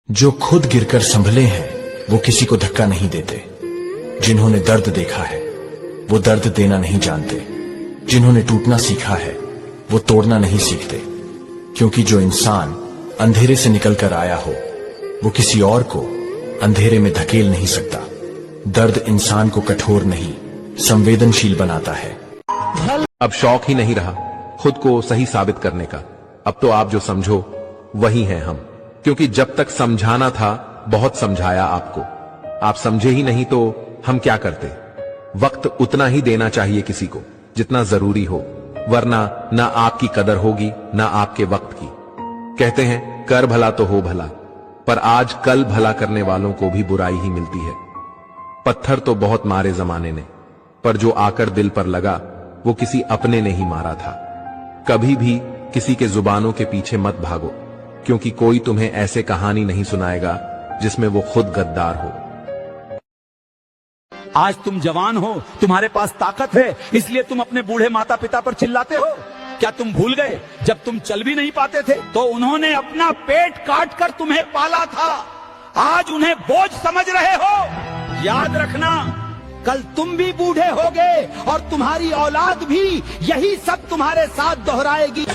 जो खुद गिरकर संभले हैं वो किसी को धक्का नहीं देते। जिन्होंने दर्द देखा है वो दर्द देना नहीं जानते। जिन्होंने टूटना सीखा है वो तोड़ना नहीं सीखते। क्योंकि जो इंसान अंधेरे से निकलकर आया हो वो किसी और को अंधेरे में धकेल नहीं सकता। दर्द इंसान को कठोर नहीं संवेदनशील बनाता है। अब शौक ही नहीं रहा खुद को सही साबित करने का। अब तो आप जो समझो वही हैं हम। क्योंकि जब तक समझाना था बहुत समझाया आपको, आप समझे ही नहीं तो हम क्या करते। वक्त उतना ही देना चाहिए किसी को जितना जरूरी हो, वरना ना आपकी कदर होगी ना आपके वक्त की। कहते हैं कर भला तो हो भला, पर आज कल भला करने वालों को भी बुराई ही मिलती है। पत्थर तो बहुत मारे जमाने ने, पर जो आकर दिल पर लगा वो किसी अपने ने ही मारा था। कभी भी किसी के जुबानों के पीछे मत भागो, क्योंकि कोई तुम्हें ऐसे कहानी नहीं सुनाएगा जिसमें वो खुद गद्दार हो। आज तुम जवान हो, तुम्हारे पास ताकत है, इसलिए तुम अपने बूढ़े माता पिता पर चिल्लाते हो। क्या तुम भूल गए जब तुम चल भी नहीं पाते थे तो उन्होंने अपना पेट काट कर तुम्हें पाला था। आज उन्हें बोझ समझ रहे हो। याद रखना कल तुम भी बूढ़े होगे और तुम्हारी औलाद भी यही सब तुम्हारे साथ दोहराएगी।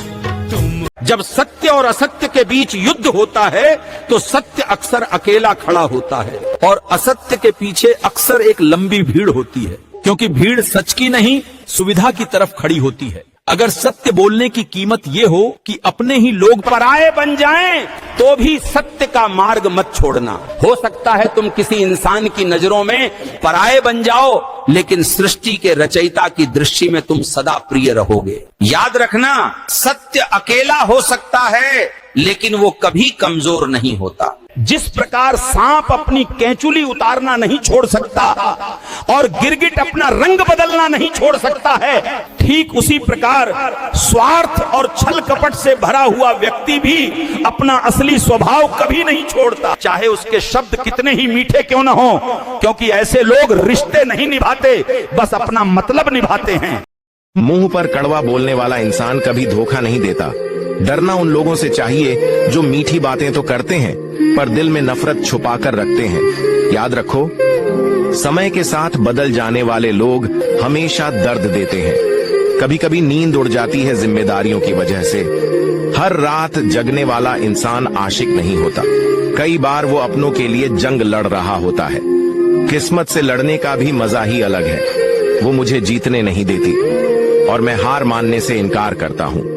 जब सत्य और असत्य के बीच युद्ध होता है तो सत्य अक्सर अकेला खड़ा होता है और असत्य के पीछे अक्सर एक लंबी भीड़ होती है, क्योंकि भीड़ सच की नहीं सुविधा की तरफ खड़ी होती है। अगर सत्य बोलने की कीमत ये हो कि अपने ही लोग पराये बन जाएं, तो भी सत्य का मार्ग मत छोड़ना। हो सकता है तुम किसी इंसान की नजरों में पराये बन जाओ, लेकिन सृष्टि के रचयिता की दृष्टि में तुम सदा प्रिय रहोगे। याद रखना सत्य अकेला हो सकता है लेकिन वो कभी कमजोर नहीं होता। जिस प्रकार सांप अपनी कैंचुली उतारना नहीं छोड़ सकता और गिरगिट अपना रंग बदलना नहीं छोड़ सकता है, ठीक उसी प्रकार स्वार्थ और छल कपट से भरा हुआ व्यक्ति भी अपना असली स्वभाव कभी नहीं छोड़ता, चाहे उसके शब्द कितने ही मीठे क्यों न हो। क्योंकि ऐसे लोग रिश्ते नहीं निभाते, बस अपना मतलब निभाते हैं। मुंह पर कड़वा बोलने वाला इंसान कभी धोखा नहीं देता। डरना उन लोगों से चाहिए जो मीठी बातें तो करते हैं पर दिल में नफरत छुपा कर रखते हैं। याद रखो समय के साथ बदल जाने वाले लोग हमेशा दर्द देते हैं। कभी कभी नींद उड़ जाती है जिम्मेदारियों की वजह से। हर रात जगने वाला इंसान आशिक नहीं होता, कई बार वो अपनों के लिए जंग लड़ रहा होता है। किस्मत से लड़ने का भी मजा ही अलग है। वो मुझे जीतने नहीं देती और मैं हार मानने से इनकार करता हूँ।